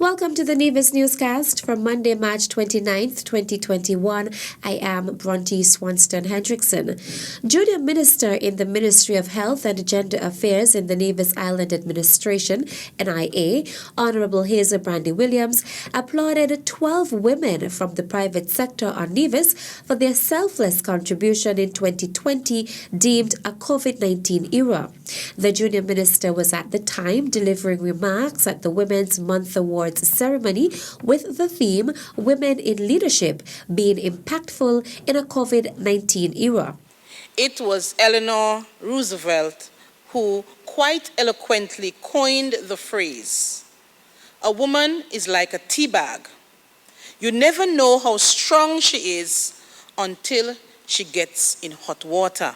Welcome to the Nevis newscast for Monday, March 29th, 2021. I am Bronte Swanston Hendrickson. Junior Minister in the Ministry of Health and Gender Affairs in the Nevis Island Administration, NIA, Honorable Hazel Brandy-Williams, applauded 12 women from the private sector on Nevis for their selfless contribution in 2020, deemed a COVID-19 era. The Junior Minister was at the time delivering remarks at the Women's Month Awards ceremony with the theme Women in Leadership Being Impactful in a COVID-19 Era. It was Eleanor Roosevelt who quite eloquently coined the phrase, "A woman is like a tea bag. You never know how strong she is until she gets in hot water."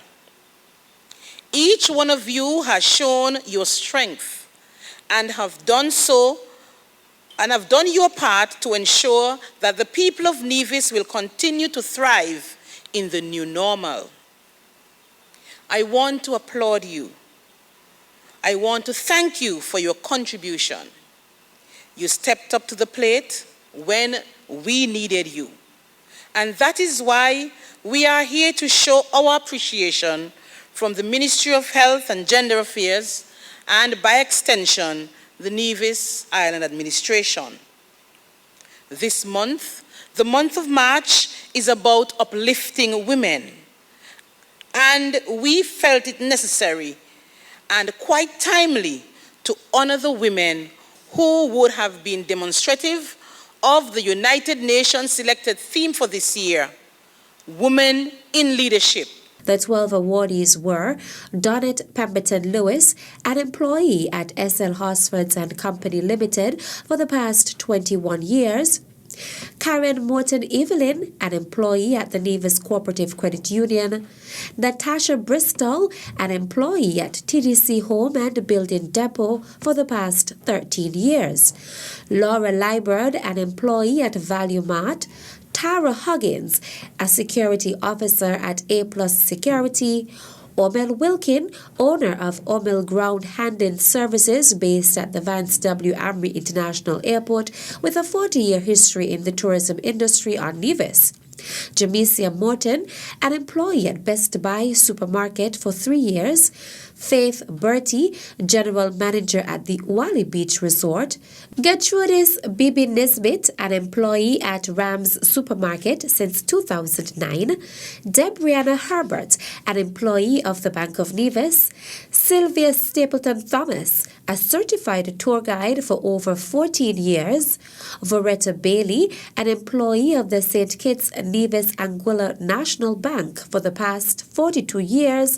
Each one of you has shown your strength and have done your part to ensure that the people of Nevis will continue to thrive in the new normal. I want to applaud you. I want to thank you for your contribution. You stepped up to the plate when we needed you. And that is why we are here to show our appreciation from the Ministry of Health and Gender Affairs and, by extension, the Nevis Island Administration. This month, the month of March, is about uplifting women. And we felt it necessary and quite timely to honor the women who would have been demonstrative of the United Nations selected theme for this year, Women in Leadership. The 12 awardees were Donette Pemberton Lewis, an employee at SL Hosfords and Company Limited for the past 21 years, Karen Morton Evelyn, an employee at the Nevis Cooperative Credit Union, Natasha Bristol, an employee at TDC Home and Building Depot for the past 13 years, Laura Liburd, an employee at Value Mart, Tara Huggins, a security officer at A+ Security, Omel Wilkin, owner of Omel Ground Handling Services based at the Vance W. Amry International Airport with a 40-year history in the tourism industry on Nevis. Jamesia Morton, an employee at Best Buy Supermarket for 3 years, Faith Bertie, General Manager at the Wally Beach Resort, Gertrudis Bibi Nesbitt, an employee at Rams Supermarket since 2009, Debrianna Herbert, an employee of the Bank of Nevis, Sylvia Stapleton Thomas, a certified tour guide for over 14 years, Voretta Bailey, an employee of the St. Kitts Nevis Anguilla National Bank for the past 42 years,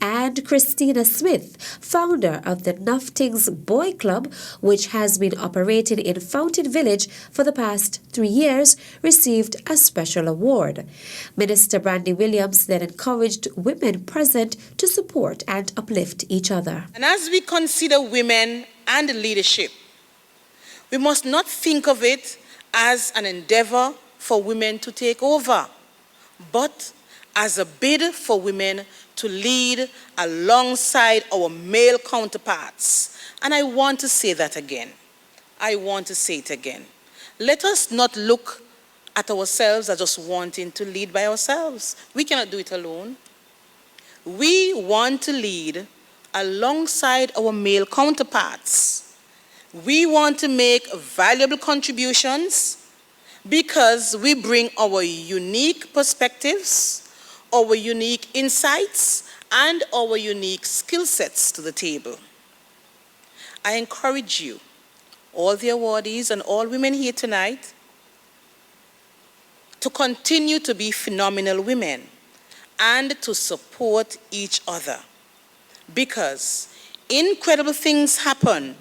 and Christina Smith, founder of the Noftings Boy Club, which has been operating in Fountain Village for the past 3 years, received a special award. Minister Brandy-Williams then encouraged women present to support and uplift each other. And as we consider women and leadership, we must not think of it as an endeavor for women to take over, but as a bid for women to lead alongside our male counterparts. And I want to say that again. I want to say it again. Let us not look at ourselves as just wanting to lead by ourselves. We cannot do it alone. We want to lead alongside our male counterparts. We want to make valuable contributions because we bring our unique perspectives, our unique insights, and our unique skill sets to the table. I encourage you, all the awardees and all women here tonight, to continue to be phenomenal women and to support each other, because incredible things happen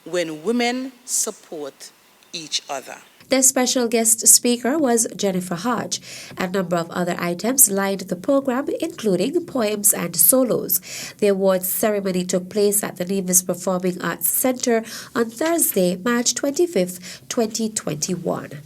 when women support each other. The special guest speaker was Jennifer Hodge. A number of other items lined the program, including poems and solos. The awards ceremony took place at the Nevis Performing Arts Center on Thursday, March 25th, 2021.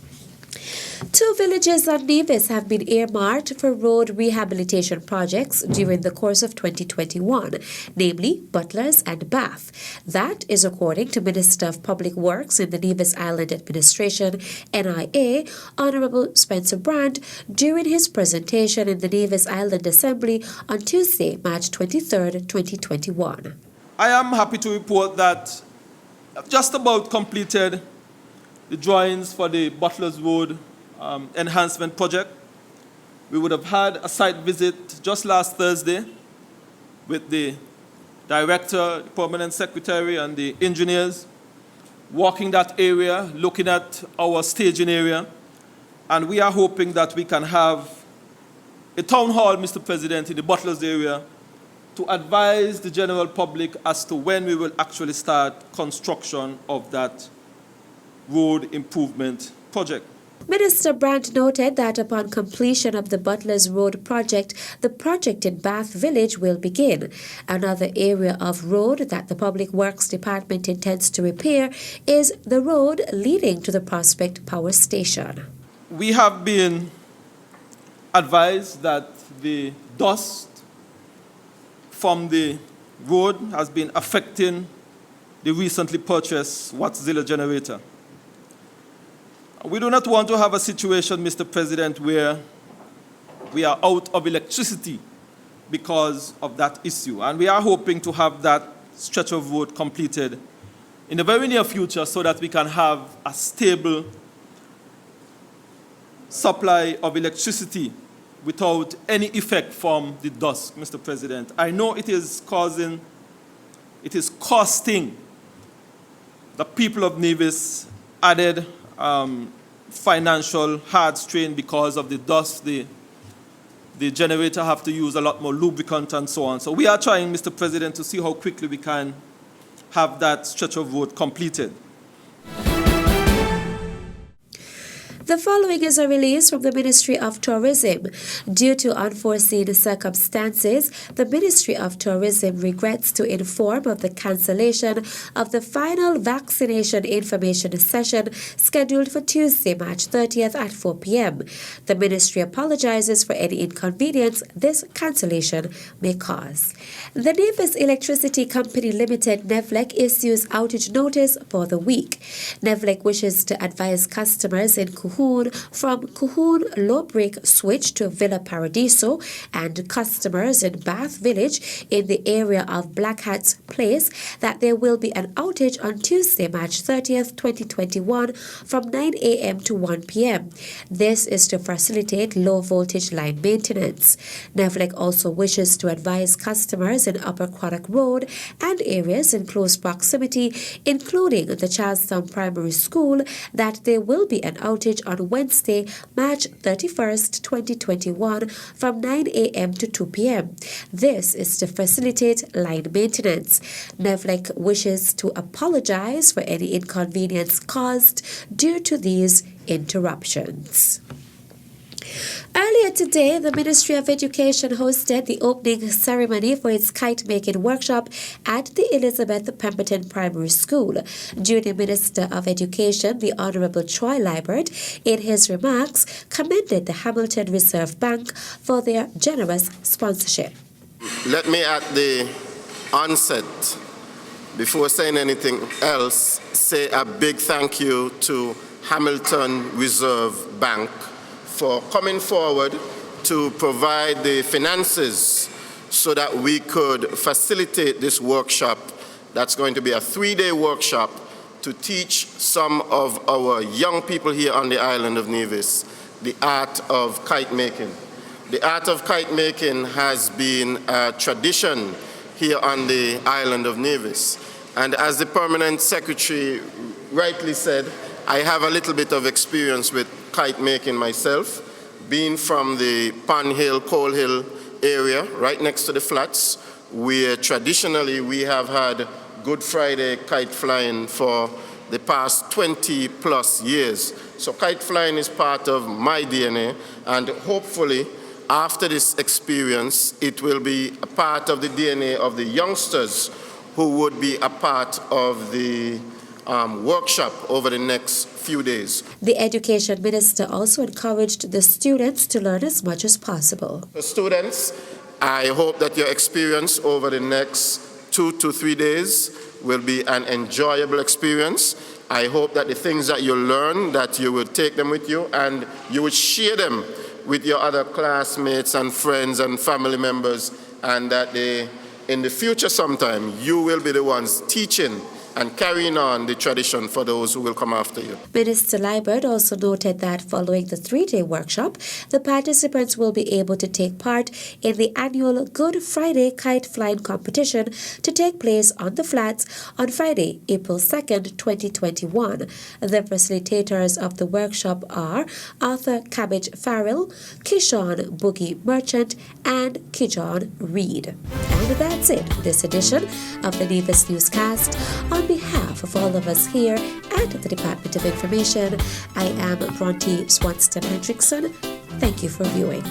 2 villages on Nevis have been earmarked for road rehabilitation projects during the course of 2021, namely Butlers and Bath. That is according to Minister of Public Works in the Nevis Island Administration, NIA, Honourable Spencer Brand, during his presentation in the Nevis Island Assembly on Tuesday, March 23, 2021. I am happy to report that I've just about completed the drawings for the Butlers Road enhancement project. We would have had a site visit just last Thursday with the director, the permanent secretary, and the engineers, walking that area, looking at our staging area, and we are hoping that we can have a town hall, Mr. President, in the Butlers area to advise the general public as to when we will actually start construction of that road improvement project. Minister Brandt noted that upon completion of the Butlers Road project, the project in Bath Village will begin. Another area of road that the Public Works Department intends to repair is the road leading to the Prospect Power Station. We have been advised that the dust from the road has been affecting the recently purchased Wattzilla generator. We do not want to have a situation, Mr. President, where we are out of electricity because of that issue. And we are hoping to have that stretch of road completed in the very near future so that we can have a stable supply of electricity without any effect from the dust, Mr. President. I know it is costing the people of Nevis added financial hard strain because of the dust. The generator have to use a lot more lubricant and so on. So we are trying, Mr. President, to see how quickly we can have that stretch of road completed. The following is a release from the Ministry of Tourism. Due to unforeseen circumstances, the Ministry of Tourism regrets to inform of the cancellation of the final vaccination information session scheduled for Tuesday, March 30th at 4 p.m. The Ministry apologizes for any inconvenience this cancellation may cause. The Nevis Electricity Company Limited, NEVLEC, issues outage notice for the week. NEVLEC wishes to advise customers in from Cahoon Low Break switch to Villa Paradiso and customers in Bath Village in the area of Black Hats Place that there will be an outage on Tuesday, March 30th, 2021 from 9 a.m. to 1 p.m. This is to facilitate low voltage line maintenance. NEVLEC also wishes to advise customers in Upper Craddock Road and areas in close proximity, including the Charlestown Primary School, that there will be an outage on Wednesday, March 31st, 2021 from 9 a.m. to 2 p.m. This is to facilitate line maintenance. NEVLEC wishes to apologize for any inconvenience caused due to these interruptions. Earlier today, the Ministry of Education hosted the opening ceremony for its kite-making workshop at the Elizabeth Pemberton Primary School. Junior Minister of Education, the Honourable Troy Liebert, in his remarks, commended the Hamilton Reserve Bank for their generous sponsorship. Let me at the onset, before saying anything else, say a big thank you to Hamilton Reserve Bank for coming forward to provide the finances so that we could facilitate this workshop. That's going to be a 3-day workshop to teach some of our young people here on the island of Nevis the art of kite making. The art of kite making has been a tradition here on the island of Nevis. And as the permanent secretary rightly said, I have a little bit of experience with kite making myself, being from the Pond Hill, Coal Hill area, right next to the flats, where traditionally we have had Good Friday kite flying for the past 20 plus years. So kite flying is part of my DNA, and hopefully after this experience, it will be a part of the DNA of the youngsters who would be a part of the workshop over the next few days. The Education Minister also encouraged the students to learn as much as possible. For students, I hope that your experience over the next 2 to 3 days will be an enjoyable experience. I hope that the things that you learn, that you will take them with you and you will share them with your other classmates and friends and family members, and that in the future sometime you will be the ones teaching and carrying on the tradition for those who will come after you. Minister Liebert also noted that following the 3-day workshop, the participants will be able to take part in the annual Good Friday kite flying competition to take place on the flats on Friday, April 2nd, 2021. The facilitators of the workshop are Arthur Cabbage Farrell, Kishon Boogie Merchant, and Kijon Reed. And that's it for this edition of the Nevis Newscast. On behalf of all of us here at the Department of Information, I am Bronte Swanston Hendrickson. Thank you for viewing.